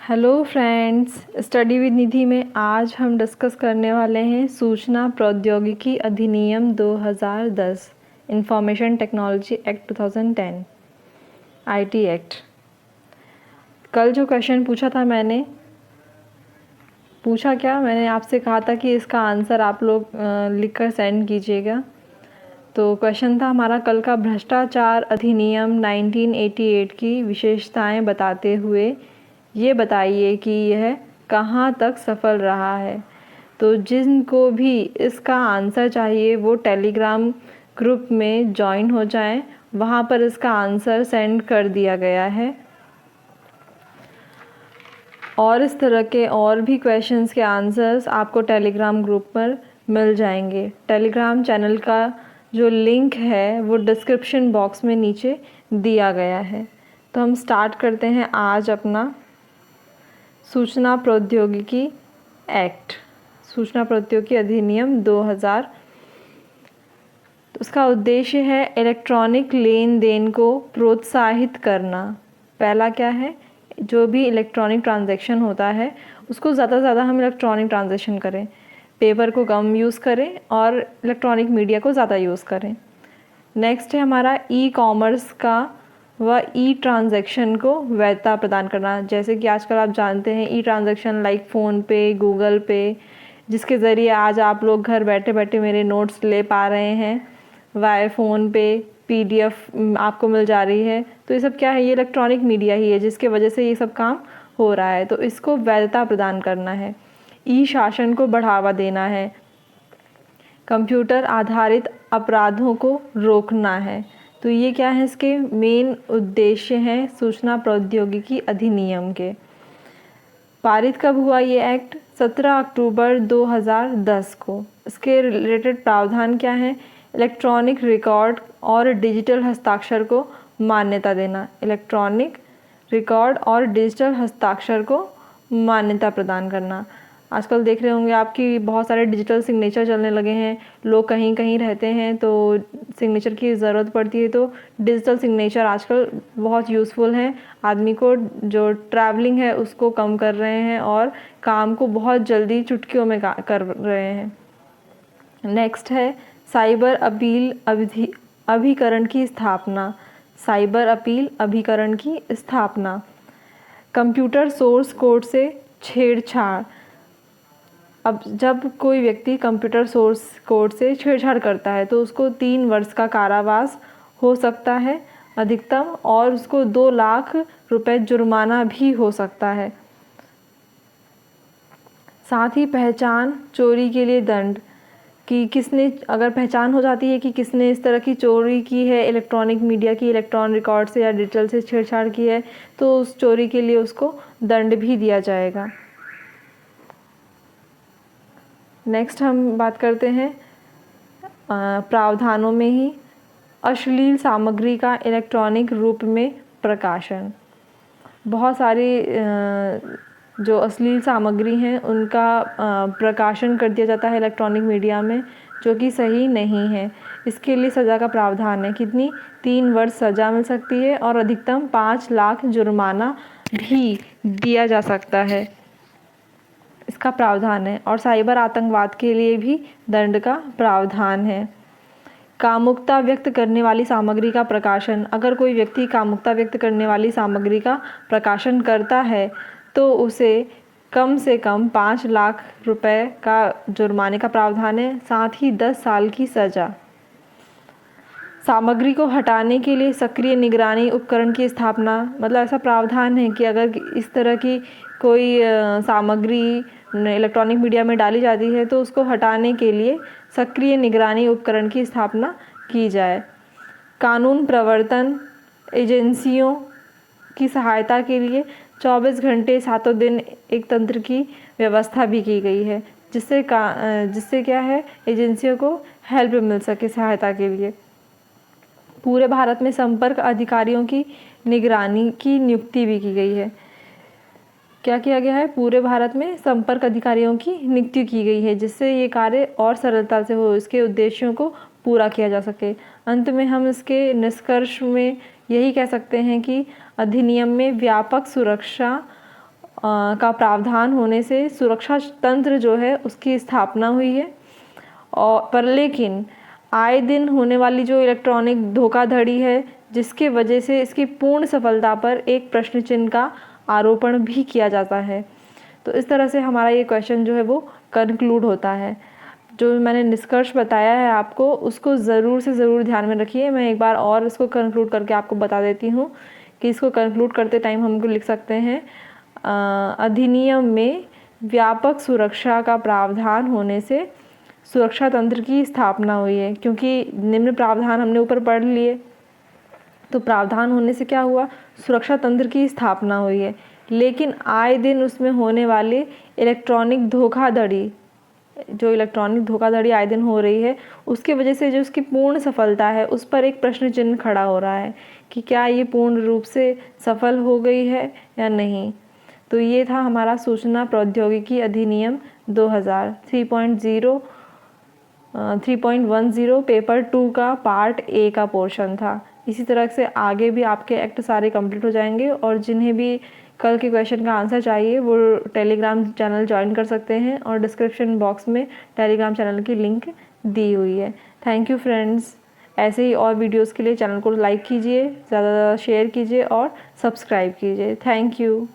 Hello friends, study with निधि में आज हम डिस्कस करने वाले हैं सूचना प्रौद्योगिकी अधिनियम 2010 information technology act 2010 IT act. कल जो क्वेश्चन पूछा था मैंने आपसे कहा था कि इसका आंसर आप लोग लिखकर सेंड कीजिएगा। तो क्वेश्चन था हमारा कल का, भ्रष्टाचार अधिनियम 1988 की विशेषताएं बताते हुए ये बताइए कि यह कहाँ तक सफल रहा है। तो जिनको भी इसका आंसर चाहिए वो टेलीग्राम ग्रुप में ज्वाइन हो जाएं, वहाँ पर इसका आंसर सेंड कर दिया गया है। और इस तरह के और भी क्वेश्चंस के आंसर्स आपको टेलीग्राम ग्रुप पर मिल जाएंगे। टेलीग्राम चैनल का जो लिंक है वो डिस्क्रिप्शन बॉक्स में नीचे दिया गया है। तो हम स्टार्ट करते हैं आज अपना सूचना प्रौद्योगिकी एक्ट, सूचना प्रौद्योगिकी अधिनियम 2000। तो उसका उद्देश्य है इलेक्ट्रॉनिक लेन देन को प्रोत्साहित करना। पहला क्या है, जो भी इलेक्ट्रॉनिक ट्रांजैक्शन होता है उसको ज़्यादा से ज़्यादा हम इलेक्ट्रॉनिक ट्रांजैक्शन करें, पेपर को कम यूज़ करें और इलेक्ट्रॉनिक मीडिया को ज़्यादा यूज़ करें। नेक्स्ट है हमारा ई कॉमर्स का व ई ट्रांजैक्शन को वैधता प्रदान करना। जैसे कि आजकल आप जानते हैं ई ट्रांजैक्शन लाइक फ़ोनपे, गूगल पे, जिसके ज़रिए आज आप लोग घर बैठे बैठे मेरे नोट्स ले पा रहे हैं वाया फ़ोनपे, पीडीएफ आपको मिल जा रही है। तो ये सब क्या है, ये इलेक्ट्रॉनिक मीडिया ही है जिसके वजह से ये सब काम हो रहा है। तो इसको वैधता प्रदान करना है। ई शासन को बढ़ावा देना है। कंप्यूटर आधारित अपराधों को रोकना है। तो ये क्या है, इसके मेन उद्देश्य हैं सूचना प्रौद्योगिकी अधिनियम के। पारित कब हुआ ये एक्ट? 17 अक्टूबर 2010 को। इसके रिलेटेड प्रावधान क्या है? इलेक्ट्रॉनिक रिकॉर्ड और डिजिटल हस्ताक्षर को मान्यता देना। इलेक्ट्रॉनिक रिकॉर्ड और डिजिटल हस्ताक्षर को मान्यता प्रदान करना। आजकल देख रहे होंगे आपकी बहुत सारे डिजिटल सिग्नेचर चलने लगे हैं। लोग कहीं कहीं रहते हैं तो सिग्नेचर की ज़रूरत पड़ती है, तो डिजिटल सिग्नेचर आजकल बहुत यूज़फुल हैं। आदमी को जो ट्रैवलिंग है उसको कम कर रहे हैं और काम को बहुत जल्दी चुटकियों में कर रहे हैं। नेक्स्ट है साइबर अपील अभिकरण की स्थापना। साइबर अपील अभिकरण की स्थापना। कंप्यूटर सोर्स कोड से छेड़छाड़। अब जब कोई व्यक्ति कंप्यूटर सोर्स कोड से छेड़छाड़ करता है तो उसको 3 वर्ष का कारावास हो सकता है अधिकतम, और उसको 2 लाख रुपए जुर्माना भी हो सकता है। साथ ही पहचान चोरी के लिए दंड, कि किसने, अगर पहचान हो जाती है कि किसने इस तरह की चोरी की है, इलेक्ट्रॉनिक मीडिया की, इलेक्ट्रॉनिक रिकॉर्ड से या डिजिटल से छेड़छाड़ की है, तो उस चोरी के लिए उसको दंड भी दिया जाएगा। नेक्स्ट हम बात करते हैं प्रावधानों में ही अश्लील सामग्री का इलेक्ट्रॉनिक रूप में प्रकाशन। बहुत सारी जो अश्लील सामग्री हैं उनका प्रकाशन कर दिया जाता है इलेक्ट्रॉनिक मीडिया में, जो कि सही नहीं है। इसके लिए सज़ा का प्रावधान है। कितनी? 3 वर्ष सज़ा मिल सकती है और अधिकतम 5 लाख जुर्माना भी दिया जा सकता है, इसका प्रावधान है। और साइबर आतंकवाद के लिए भी दंड का प्रावधान है। कामुकता व्यक्त करने वाली सामग्री का प्रकाशन। अगर कोई व्यक्ति कामुकता व्यक्त करने वाली सामग्री का प्रकाशन करता है तो उसे कम से कम 5 लाख रुपए का जुर्माने का प्रावधान है, साथ ही 10 साल की सज़ा। सामग्री को हटाने के लिए सक्रिय निगरानी उपकरण की स्थापना। मतलब ऐसा प्रावधान है कि अगर इस तरह की कोई सामग्री इलेक्ट्रॉनिक मीडिया में डाली जाती है तो उसको हटाने के लिए सक्रिय निगरानी उपकरण की स्थापना की जाए। कानून प्रवर्तन एजेंसियों की सहायता के लिए 24 घंटे 7 दिन एक तंत्र की व्यवस्था भी की गई है, जिससे क्या है, एजेंसियों को हेल्प मिल सके, सहायता के लिए। पूरे भारत में संपर्क अधिकारियों की निगरानी की नियुक्ति भी की गई है। क्या किया गया है? पूरे भारत में संपर्क अधिकारियों की नियुक्ति की गई है, जिससे ये कार्य और सरलता से हो, इसके उद्देश्यों को पूरा किया जा सके। अंत में हम इसके निष्कर्ष में यही कह सकते हैं कि अधिनियम में व्यापक सुरक्षा का प्रावधान होने से सुरक्षा तंत्र जो है उसकी स्थापना हुई है। और पर लेकिन आए दिन होने वाली जो इलेक्ट्रॉनिक धोखाधड़ी है, जिसके वजह से इसकी पूर्ण सफलता पर एक प्रश्न चिन्ह का आरोपण भी किया जाता है। तो इस तरह से हमारा ये क्वेश्चन जो है वो कंक्लूड होता है। जो मैंने निष्कर्ष बताया है आपको, उसको ज़रूर से ज़रूर ध्यान में रखिए। मैं एक बार और इसको कंक्लूड करके आपको बता देती हूँ कि इसको कंक्लूड करते टाइम हम लिख सकते हैं अधिनियम में व्यापक सुरक्षा का प्रावधान होने से सुरक्षा तंत्र की स्थापना हुई है। क्योंकि निम्न प्रावधान हमने ऊपर पढ़ लिए, तो प्रावधान होने से क्या हुआ, सुरक्षा तंत्र की स्थापना हुई है। लेकिन आए दिन उसमें होने वाले इलेक्ट्रॉनिक धोखाधड़ी, जो इलेक्ट्रॉनिक धोखाधड़ी आए दिन हो रही है, उसकी वजह से जो उसकी पूर्ण सफलता है उस पर एक प्रश्न चिन्ह खड़ा हो रहा है कि क्या ये पूर्ण रूप से सफल हो गई है या नहीं। तो ये था हमारा सूचना प्रौद्योगिकी अधिनियम 2000 3.10 पेपर 2 का पार्ट ए का पोर्शन था। इसी तरह से आगे भी आपके एक्ट सारे कंप्लीट हो जाएंगे। और जिन्हें भी कल के क्वेश्चन का आंसर चाहिए वो टेलीग्राम चैनल ज्वाइन कर सकते हैं, और डिस्क्रिप्शन बॉक्स में टेलीग्राम चैनल की लिंक दी हुई है। Thank you friends. ऐसे ही और वीडियोस के लिए चैनल को लाइक कीजिए, ज़्यादा से ज़्यादा शेयर कीजिए और सब्सक्राइब कीजिए। Thank you.